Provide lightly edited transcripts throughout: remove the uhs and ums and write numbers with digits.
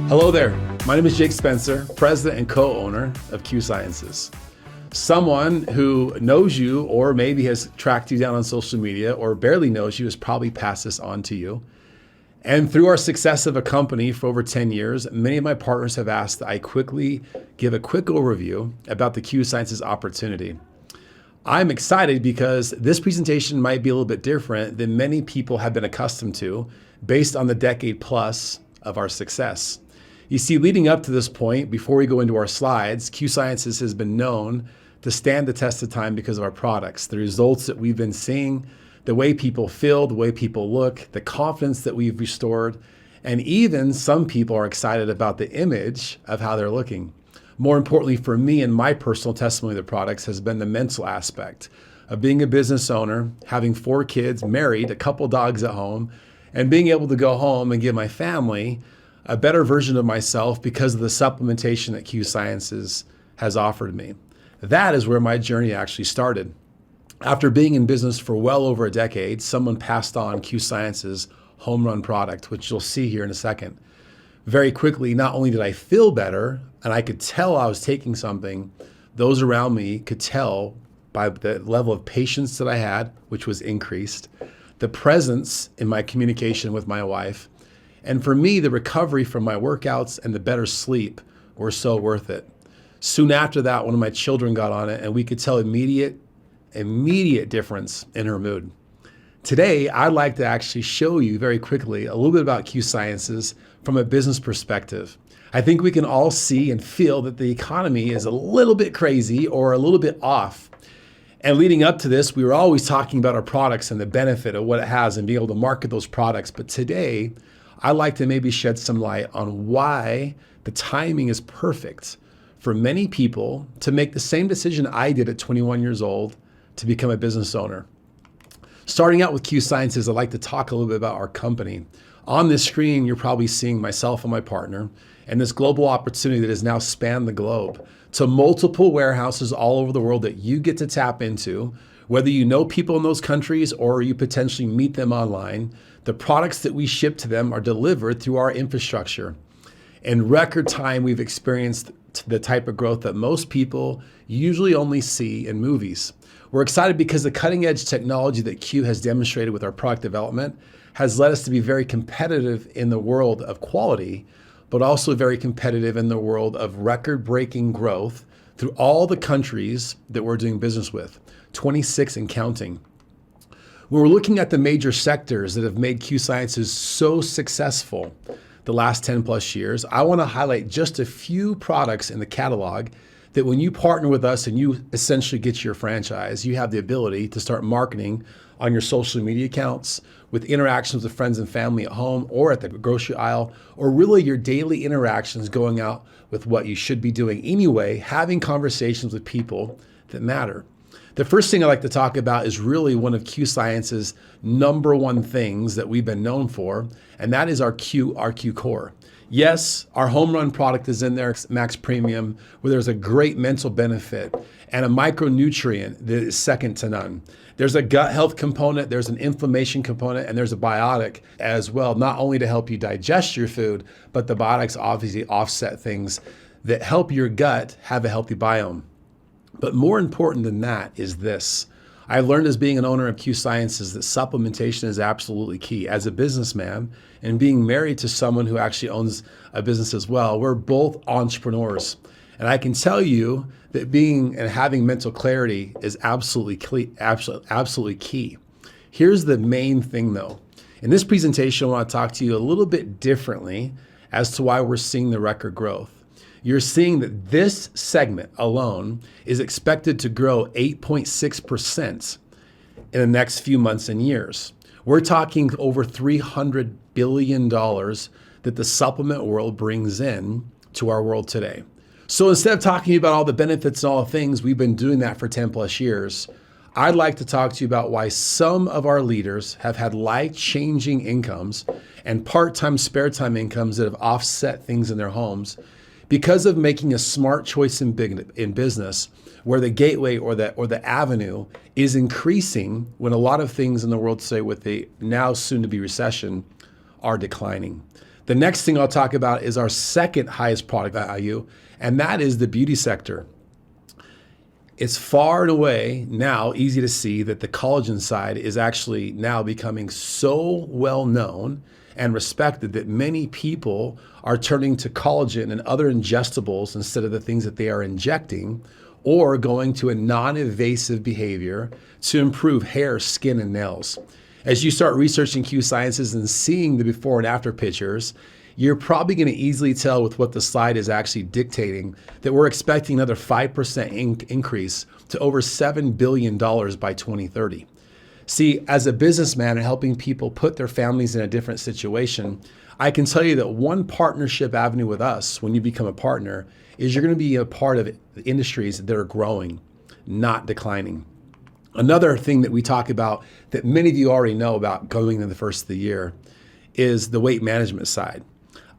Hello there. My name is Jake Spencer, president and co-owner of QSciences. Someone who knows you or maybe has tracked you down on social media or barely knows you has probably passed this on to you. And through our success of a company for over 10 years, many of my partners have asked that I quickly give a quick overview about the QSciences opportunity. I'm excited because this presentation might be a little bit different than many people have been accustomed to based on the decade plus of our success. You see, leading up to this point, before we go into our slides, QSciences has been known to stand the test of time because of our products, the results that we've been seeing, the way people feel, the way people look, the confidence that we've restored, and even some people are excited about the image of how they're looking. More importantly for me and my personal testimony of the products has been the mental aspect of being a business owner, having 4 kids, married, a couple dogs at home, and being able to go home and give my family a better version of myself because of the supplementation that QSciences has offered me. That is where my journey actually started. After being in business for well over a decade, someone passed on QSciences home run product, which you'll see here in a second. Very quickly, not only did I feel better, and I could tell I was taking something, those around me could tell by the level of patience that I had, which was increased, the presence in my communication with my wife, and for me, the recovery from my workouts and the better sleep were so worth it. Soon after that, one of my children got on it and we could tell immediate difference in her mood. Today, I'd like to actually show you very quickly a little bit about QSciences from a business perspective. I think we can all see and feel that the economy is a little bit crazy or a little bit off. And leading up to this, we were always talking about our products and the benefit of what it has and being able to market those products. But today, I'd like to maybe shed some light on why the timing is perfect for many people to make the same decision I did at 21 years old to become a business owner. Starting out with QSciences, I'd like to talk a little bit about our company. On this screen, you're probably seeing myself and my partner and this global opportunity that has now spanned the globe to multiple warehouses all over the world that you get to tap into, whether you know people in those countries or you potentially meet them online. The products that we ship to them are delivered through our infrastructure. In record time, we've experienced the type of growth that most people usually only see in movies. We're excited because the cutting edge technology that Q has demonstrated with our product development has led us to be very competitive in the world of quality, but also very competitive in the world of record-breaking growth through all the countries that we're doing business with, 26 and counting. When we're looking at the major sectors that have made QSciences so successful the last 10 plus years, I want to highlight just a few products in the catalog that when you partner with us and you essentially get your franchise, you have the ability to start marketing on your social media accounts, with interactions with friends and family at home or at the grocery aisle, or really your daily interactions going out with what you should be doing anyway, having conversations with people that matter. The first thing I'd like to talk about is really one of QSciences' number one things that we've been known for, and that is our Q Core. Yes, our home run product is in there, Max Premium, where there's a great mental benefit and a micronutrient that is second to none. There's a gut health component, there's an inflammation component, and there's a biotic as well, not only to help you digest your food, but the biotics obviously offset things that help your gut have a healthy biome. But more important than that is this. I learned as being an owner of QSciences that supplementation is absolutely key. As a businessman and being married to someone who actually owns a business as well, we're both entrepreneurs. And I can tell you that being and having mental clarity is absolutely key. Here's the main thing though. In this presentation, I want to talk to you a little bit differently as to why we're seeing the record growth. You're seeing that this segment alone is expected to grow 8.6% in the next few months and years. We're talking over $300 billion that the supplement world brings in to our world today. So instead of talking about all the benefits and all the things, we've been doing that for 10 plus years, I'd like to talk to you about why some of our leaders have had life-changing incomes and part-time, spare-time incomes that have offset things in their homes because of making a smart choice in business where the gateway or the avenue is increasing when a lot of things in the world today with the now soon to be recession are declining. The next thing I'll talk about is our second highest product value, and that is the beauty sector. It's far and away now easy to see that the collagen side is actually now becoming so well known and respected that many people are turning to collagen and other ingestibles instead of the things that they are injecting, or going to a non-invasive behavior to improve hair, skin, and nails. As you start researching QSciences and seeing the before and after pictures, you're probably going to easily tell with what the slide is actually dictating that we're expecting another 5% increase to over $7 billion by 2030. See, as a businessman and helping people put their families in a different situation, I can tell you that one partnership avenue with us when you become a partner is you're going to be a part of industries that are growing, not declining. Another thing that we talk about that many of you already know about going into the first of the year is the weight management side.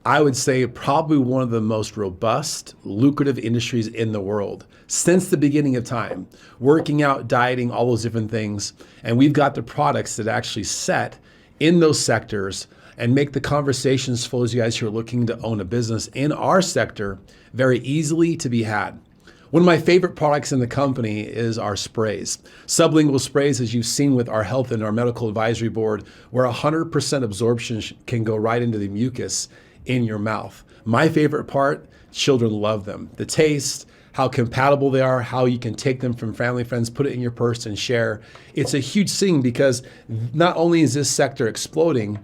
I would say probably one of the most robust, lucrative industries in the world since the beginning of time. Working out, dieting, all those different things. And we've got the products that actually set in those sectors and make the conversations for those of you guys who are looking to own a business in our sector very easily to be had. One of my favorite products in the company is our sprays. Sublingual sprays, as you've seen with our health and our medical advisory board, where 100% absorption can go right into the mucus in your mouth. My favorite part, children love them. The taste, how compatible they are, how you can take them from family, friends, put it in your purse and share. It's a huge thing because not only is this sector exploding,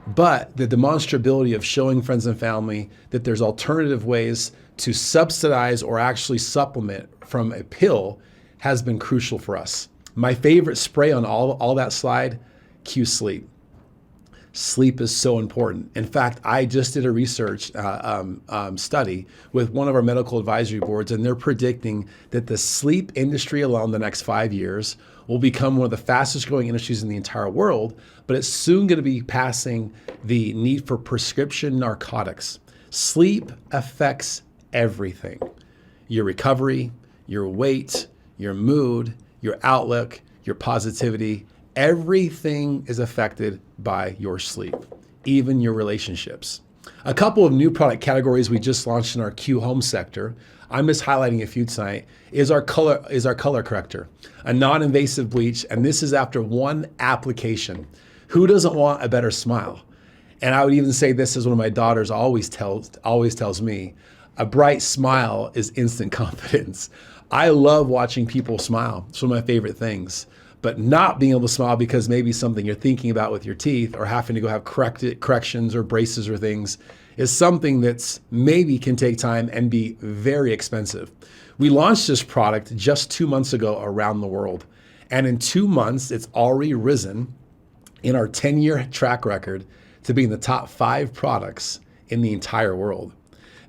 but the demonstrability of showing friends and family that there's alternative ways to subsidize or actually supplement from a pill has been crucial for us. My favorite spray on all that slide, Q Sleep. Sleep is so important. In fact, I just did a research study with one of our medical advisory boards, and they're predicting that the sleep industry alone the next 5 years will become one of the fastest growing industries in the entire world, but it's soon going to be passing the need for prescription narcotics. Sleep affects everything. Your recovery, your weight, your mood, your outlook, your positivity, everything is affected by your sleep, even your relationships. A couple of new product categories we just launched in our Q Home sector, I'm just highlighting a few tonight, is our color corrector, a non-invasive bleach, and this is after one application. Who doesn't want a better smile? And I would even say this is one of my daughters always tells me, a bright smile is instant confidence. I love watching people smile. It's one of my favorite things. But not being able to smile because maybe something you're thinking about with your teeth or having to go have corrections or braces or things is something that's maybe can take time and be very expensive. We launched this product just 2 months ago around the world. And in 2 months, it's already risen in our 10-year track record to be in the top 5 products in the entire world.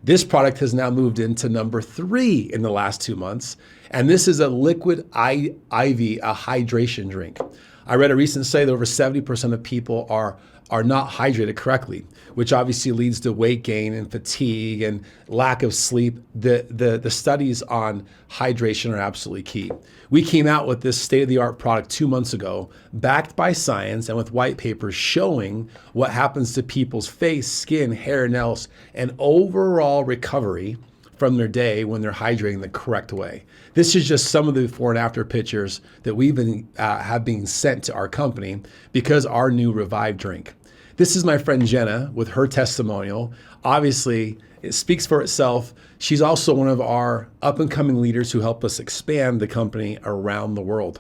This product has now moved into number 3 in the last 2 months, and this is a liquid IV, a hydration drink. I read a recent study that over 70% of people are not hydrated correctly, which obviously leads to weight gain and fatigue and lack of sleep. The studies on hydration are absolutely key. We came out with this state-of-the-art product 2 months ago, backed by science and with white papers showing what happens to people's face, skin, hair, nails, and overall recovery from their day when they're hydrating the correct way. This is just some of the before and after pictures that we've been have been sent to our company because our new Revive drink. This is my friend Jenna with her testimonial. Obviously, it speaks for itself. She's also one of our up-and-coming leaders who help us expand the company around the world.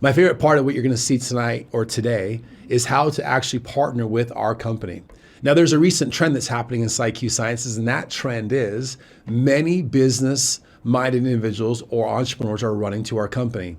My favorite part of what you're going to see tonight or today is how to actually partner with our company. Now, there's a recent trend that's happening inside QSciences, and that trend is many business-minded individuals or entrepreneurs are running to our company.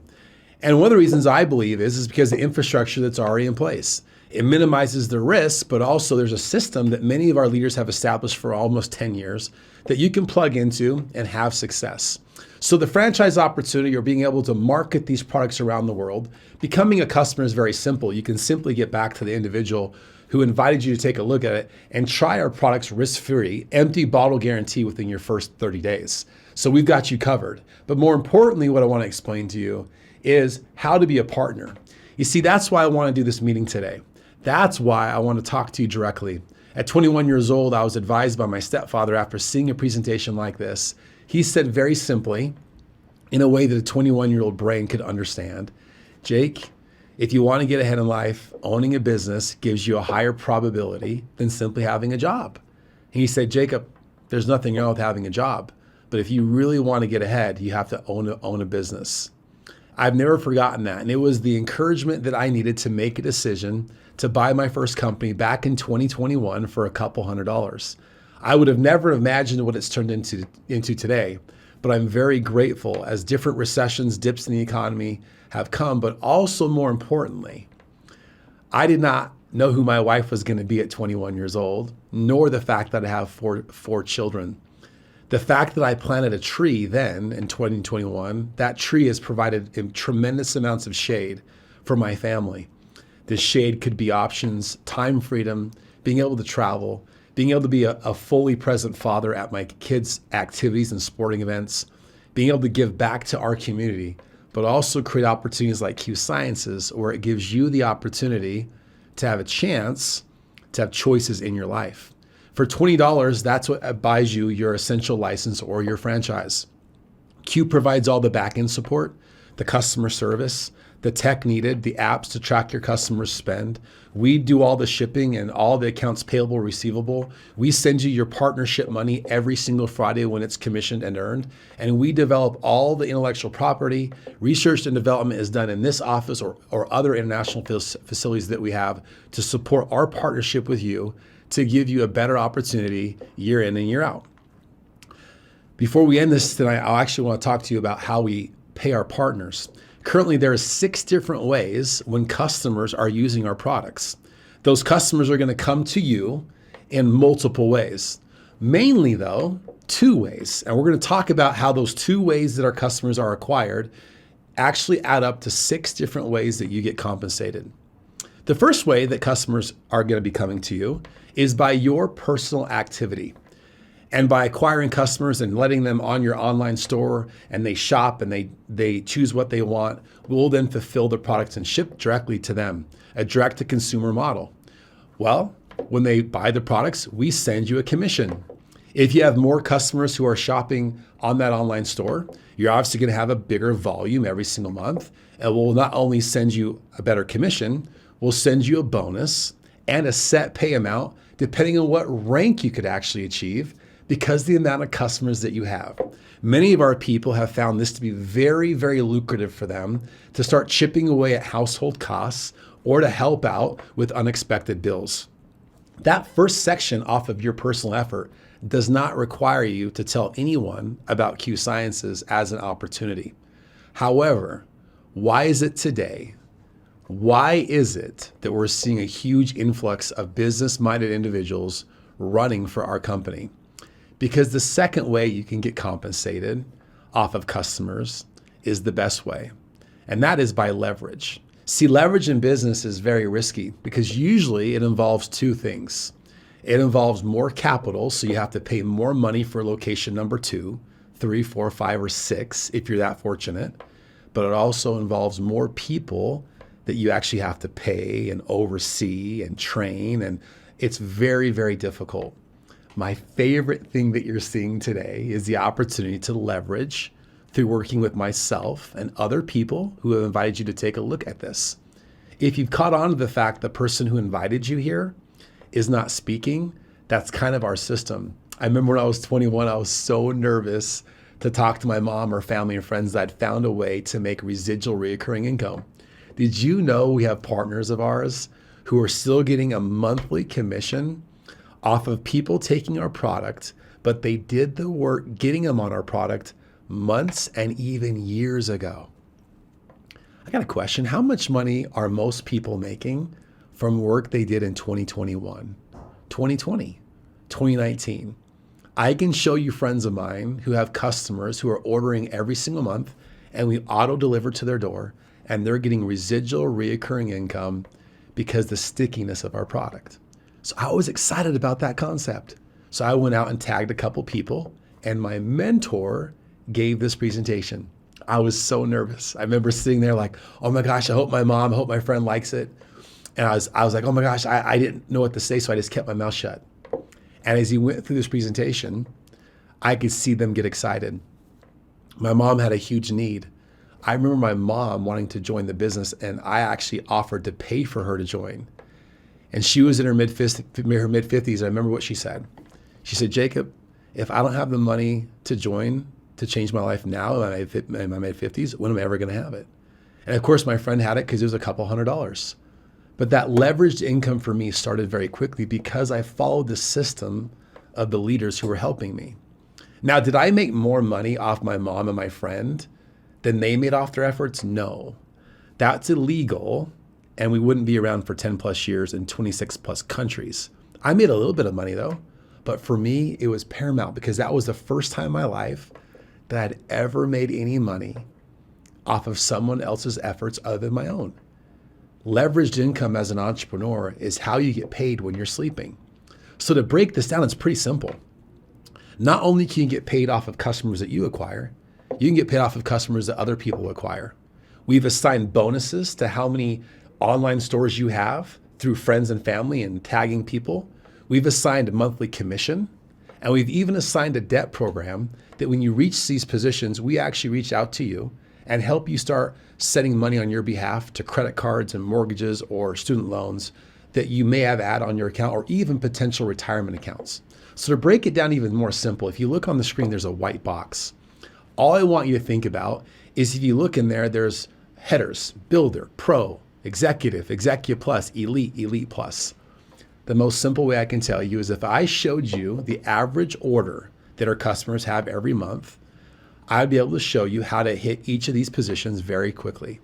And one of the reasons I believe is because the infrastructure that's already in place. It minimizes the risk, but also there's a system that many of our leaders have established for almost 10 years that you can plug into and have success. So the franchise opportunity or being able to market these products around the world, becoming a customer is very simple. You can simply get back to the individual who invited you to take a look at it and try our products risk-free, empty bottle guarantee within your first 30 days. So we've got you covered. But more importantly, what I want to explain to you is how to be a partner. You see, that's why I want to do this meeting today. That's why I want to talk to you directly. At 21 years old, I was advised by my stepfather after seeing a presentation like this. He said very simply, in a way that a 21-year-old brain could understand, Jake, if you want to get ahead in life, owning a business gives you a higher probability than simply having a job. He said, Jacob, there's nothing wrong with having a job, but if you really want to get ahead, you have to own a business. I've never forgotten that. And it was the encouragement that I needed to make a decision to buy my first company back in 2021 for a couple $100s. I would have never imagined what it's turned into today, but I'm very grateful as different recessions, dips in the economy have come. But also more importantly, I did not know who my wife was going to be at 21 years old, nor the fact that I have four children. The fact that I planted a tree then in 2021, that tree has provided tremendous amounts of shade for my family. This shade could be options, time freedom, being able to travel, being able to be a fully present father at my kids' activities and sporting events, being able to give back to our community, but also create opportunities like QSciences, where it gives you the opportunity to have a chance to have choices in your life. For $20, that's what buys you your essential license or your franchise. Q provides all the back-end support, the customer service, the tech needed, the apps to track your customers' spend. We do all the shipping and all the accounts payable, receivable. We send you your partnership money every single Friday when it's commissioned and earned. And we develop all the intellectual property. Research and development is done in this office or other international facilities that we have to support our partnership with you to give you a better opportunity year in and year out. Before we end this tonight, I actually want to talk to you about how we pay our partners. Currently, there are 6 different ways when customers are using our products. Those customers are going to come to you in multiple ways. Mainly, though, 2 ways. And we're going to talk about how those 2 ways that our customers are acquired actually add up to 6 different ways that you get compensated. The first way that customers are going to be coming to you is by your personal activity. And by acquiring customers and letting them on your online store and they shop and they choose what they want, we'll then fulfill the products and ship directly to them, a direct-to-consumer model. Well, when they buy the products, we send you a commission. If you have more customers who are shopping on that online store, you're obviously going to have a bigger volume every single month. And we'll not only send you a better commission, we'll send you a bonus and a set pay amount depending on what rank you could actually achieve, because the amount of customers that you have. Many of our people have found this to be very, very lucrative for them to start chipping away at household costs or to help out with unexpected bills. That first section off of your personal effort does not require you to tell anyone about QSciences as an opportunity. However, why is it today? Why is it that we're seeing a huge influx of business-minded individuals running for our company? Because the second way you can get compensated off of customers is the best way, and that is by leverage. See, leverage in business is very risky because usually it involves 2 things. It involves more capital, so you have to pay more money for location number 2, 3, 4, 5, or 6 if you're that fortunate. But it also involves more people that you actually have to pay and oversee and train, and it's very, very difficult. My favorite thing that you're seeing today is the opportunity to leverage through working with myself and other people who have invited you to take a look at this. If you've caught on to the fact the person who invited you here is not speaking, that's kind of our system. I remember when I was 21, I was so nervous to talk to my mom or family and friends that I'd found a way to make residual recurring income. Did you know we have partners of ours who are still getting a monthly commission off of people taking our product, but they did the work getting them on our product months and even years ago? I got a question. How much money are most people making from work they did in 2021, 2020, 2019? I can show you friends of mine who have customers who are ordering every single month, and we auto deliver to their door, and they're getting residual reoccurring income because the stickiness of our product. So I was excited about that concept. So I went out and tagged a couple people, and my mentor gave this presentation. I was so nervous. I remember sitting there like, oh my gosh, I hope my friend likes it. And I was like, oh my gosh, I didn't know what to say, so I just kept my mouth shut. And as he went through this presentation, I could see them get excited. My mom had a huge need. I remember my mom wanting to join the business, and I actually offered to pay for her to join. And she was in her mid-50s. I remember what she said. She said, Jacob, if I don't have the money to join, to change my life now in my mid-50s, when am I ever going to have it? And of course, my friend had it because it was a couple $100s. But that leveraged income for me started very quickly because I followed the system of the leaders who were helping me. Now, did I make more money off my mom and my friend than they made off their efforts? No. That's illegal, and we wouldn't be around for 10 plus years in 26 plus countries. I made a little bit of money though, but for me, it was paramount because that was the first time in my life that I'd ever made any money off of someone else's efforts other than my own. Leveraged income as an entrepreneur is how you get paid when you're sleeping. So to break this down, it's pretty simple. Not only can you get paid off of customers that you acquire, you can get paid off of customers that other people acquire. We've assigned bonuses to how many online stores you have through friends and family and tagging people. We've assigned a monthly commission, and we've even assigned a debt program that when you reach these positions, we actually reach out to you and help you start sending money on your behalf to credit cards and mortgages or student loans that you may have had on your account or even potential retirement accounts. So to break it down even more simple, if you look on the screen, there's a white box. All I want you to think about is if you look in there, there's headers, builder, pro, executive, executive plus, elite, elite plus. The most simple way I can tell you is if I showed you the average order that our customers have every month, I'd be able to show you how to hit each of these positions very quickly.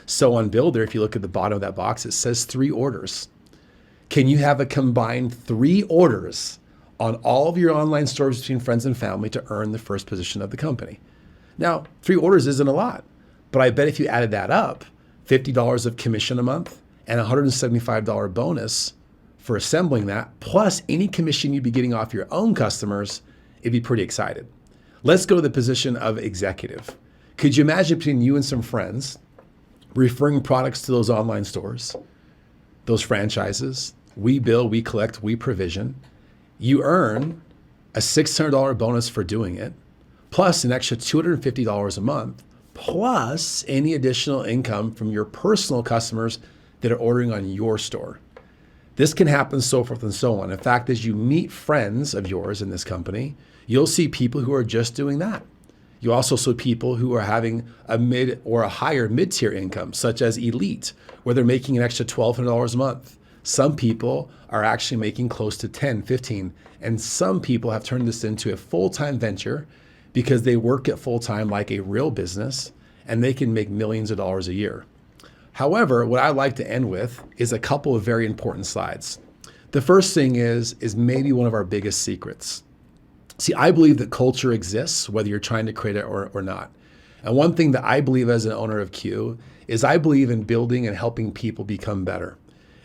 So on Builder, if you look at the bottom of that box, it says 3 orders. Can you have a combined 3 orders on all of your online stores between friends and family to earn the first position of the company? Now, 3 orders isn't a lot, but I bet if you added that up, $50 of commission a month and a $175 bonus for assembling that, plus any commission you'd be getting off your own customers, it'd be pretty excited. Let's go to the position of executive. Could you imagine between you and some friends referring products to those online stores, those franchises? We bill, we collect, we provision. You earn a $600 bonus for doing it, plus an extra $250 a month, plus any additional income from your personal customers that are ordering on your store. This can happen so forth and so on. In fact, as you meet friends of yours in this company, you'll see people who are just doing that. You also see people who are having a mid or a higher mid-tier income, such as elite, where they're making an extra $1,200 a month. Some people are actually making close to 10, 15, and some people have turned this into a full-time venture because they work at full-time like a real business, and they can make millions of dollars a year. However, what I like to end with is a couple of very important slides. The first thing is maybe one of our biggest secrets. See, I believe that culture exists whether you're trying to create it or not. And one thing that I believe as an owner of Q is I believe in building and helping people become better.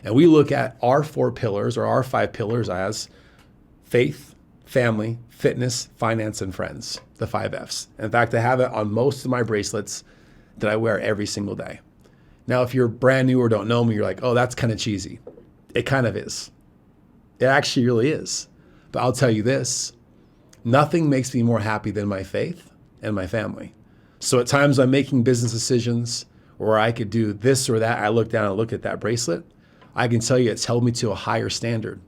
And we look at our 4 pillars or our 5 pillars as faith, family, fitness, finance, and friends, the 5 Fs. In fact, I have it on most of my bracelets that I wear every single day. Now, if you're brand new or don't know me, you're like, oh, that's kind of cheesy. It kind of is. It actually really is. But I'll tell you this, nothing makes me more happy than my faith and my family. So at times I'm making business decisions or I could do this or that. I look down and look at that bracelet. I can tell you it's held me to a higher standard,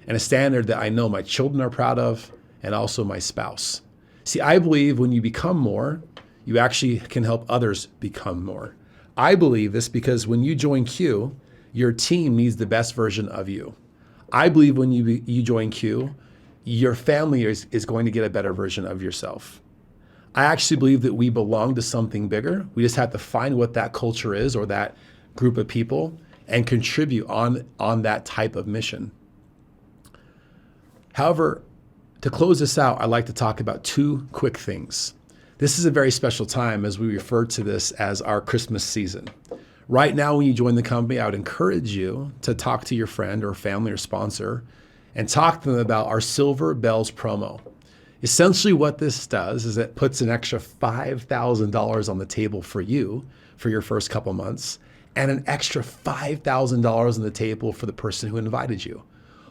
and a standard that I know my children are proud of and also my spouse. See, I believe when you become more, you actually can help others become more. I believe this because when you join Q, your team needs the best version of you. I believe when you join Q, your family is going to get a better version of yourself. I actually believe that we belong to something bigger. We just have to find what that culture is or that group of people and contribute on that type of mission. However, to close this out, I'd like to talk about 2 quick things. This is a very special time as we refer to this as our Christmas season. Right now, when you join the company, I would encourage you to talk to your friend or family or sponsor and talk to them about our Silver Bells promo. Essentially what this does is it puts an extra $5,000 on the table for you for your first couple months, and an extra $5,000 on the table for the person who invited you.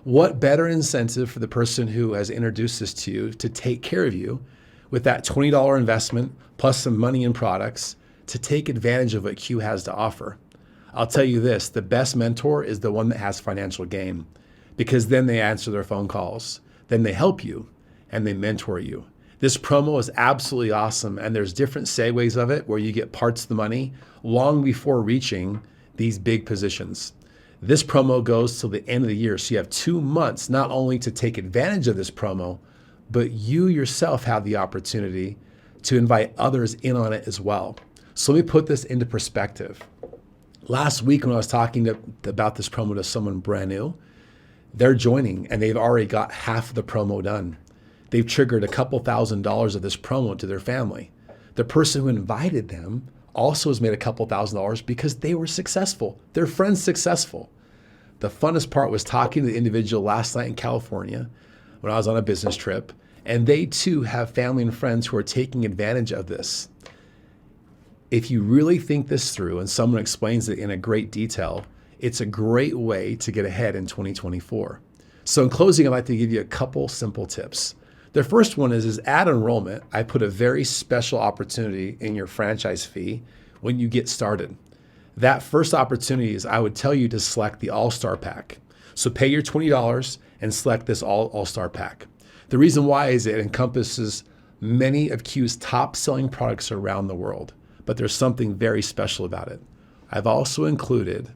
What better incentive for the person who has introduced this to you to take care of you with that $20 investment plus some money in products to take advantage of what Q has to offer? I'll tell you this, the best mentor is the one that has financial gain, because then they answer their phone calls, then they help you, and they mentor you. This promo is absolutely awesome, and there's different segues of it where you get parts of the money long before reaching these big positions. This promo goes till the end of the year, so you have 2 months not only to take advantage of this promo, but you yourself have the opportunity to invite others in on it as well. So let me put this into perspective. Last week when I was talking about this promo to someone brand new, they're joining and they've already got half of the promo done. They've triggered a couple $1,000s of this promo to their family. The person who invited them also has made a couple $1,000s because they were successful. Their friend's successful. The funnest part was talking to the individual last night in California when I was on a business trip, and they too have family and friends who are taking advantage of this. If you really think this through and someone explains it in a great detail, it's a great way to get ahead in 2024. So in closing, I'd like to give you a couple simple tips. The first one is at enrollment, I put a very special opportunity in your franchise fee when you get started. That first opportunity is I would tell you to select the All-Star Pack. So pay your $20 and select this All-Star Pack. The reason why is it encompasses many of Q's top selling products around the world, but there's something very special about it. I've also included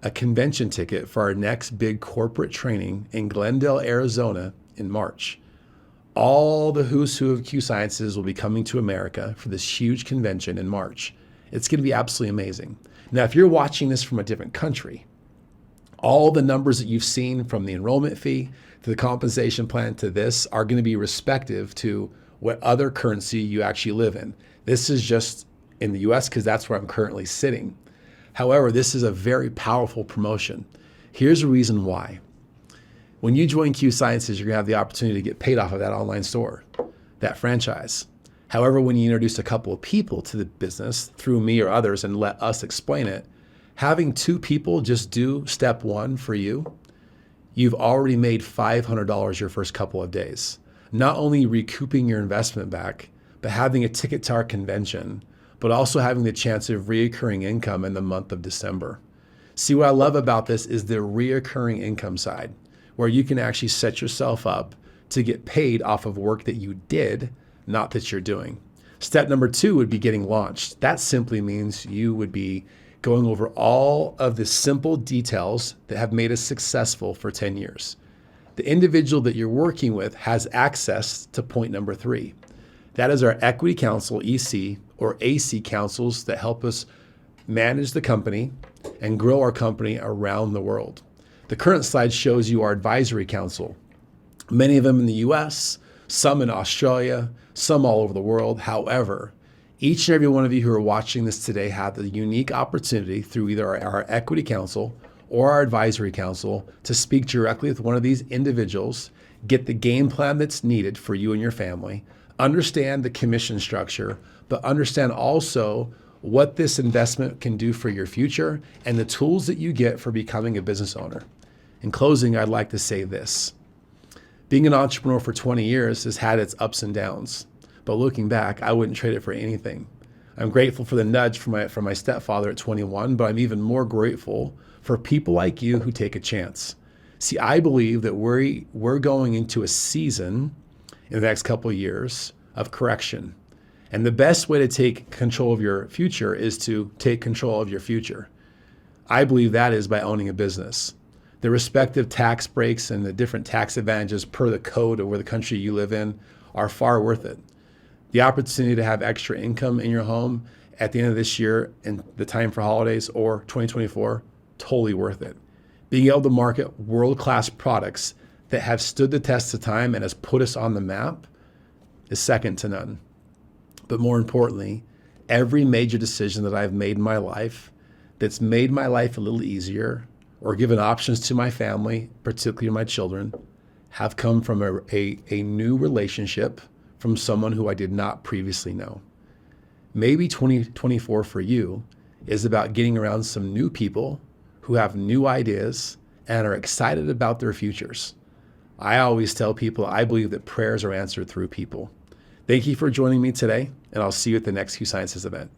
a convention ticket for our next big corporate training in Glendale, Arizona in March. All the who's who of QSciences will be coming to America for this huge convention in March. It's going to be absolutely amazing. Now, if you're watching this from a different country, all the numbers that you've seen from the enrollment fee to the compensation plan to this are going to be respective to what other currency you actually live in. This is just in the US because that's where I'm currently sitting. However, this is a very powerful promotion. Here's the reason why. When you join QSciences, you're gonna have the opportunity to get paid off of that online store, that franchise. However, when you introduce a couple of people to the business through me or others and let us explain it, having 2 people just do step 1 for you, you've already made $500 your first couple of days. Not only recouping your investment back, but having a ticket to our convention, but also having the chance of reoccurring income in the month of December. See, what I love about this is the reoccurring income side, where you can actually set yourself up to get paid off of work that you did, not that you're doing. Step number 2 would be getting launched. That simply means you would be going over all of the simple details that have made us successful for 10 years. The individual that you're working with has access to point number 3. That is our Equity Council, EC, or AC councils that help us manage the company and grow our company around the world. The current slide shows you our advisory council. Many of them in the US, some in Australia, some all over the world. However, each and every one of you who are watching this today have the unique opportunity through either our equity council or our advisory council to speak directly with one of these individuals, get the game plan that's needed for you and your family, understand the commission structure, but understand also what this investment can do for your future and the tools that you get for becoming a business owner. In closing, I'd like to say this. Being an entrepreneur for 20 years has had its ups and downs, but looking back, I wouldn't trade it for anything. I'm grateful for the nudge from my stepfather at 21, but I'm even more grateful for people like you who take a chance. See, I believe that we're going into a season in the next couple of years of correction. And the best way to take control of your future is to take control of your future. I believe that is by owning a business. The respective tax breaks and the different tax advantages per the code of where the country you live in are far worth it. The opportunity to have extra income in your home at the end of this year and the time for holidays or 2024, totally worth it. Being able to market world-class products that have stood the test of time and has put us on the map is second to none. But more importantly, every major decision that I've made in my life that's made my life a little easier or given options to my family, particularly my children, have come from a new relationship from someone who I did not previously know. Maybe 2024 for you is about getting around some new people who have new ideas and are excited about their futures. I always tell people I believe that prayers are answered through people. Thank you for joining me today, and I'll see you at the next QSciences event.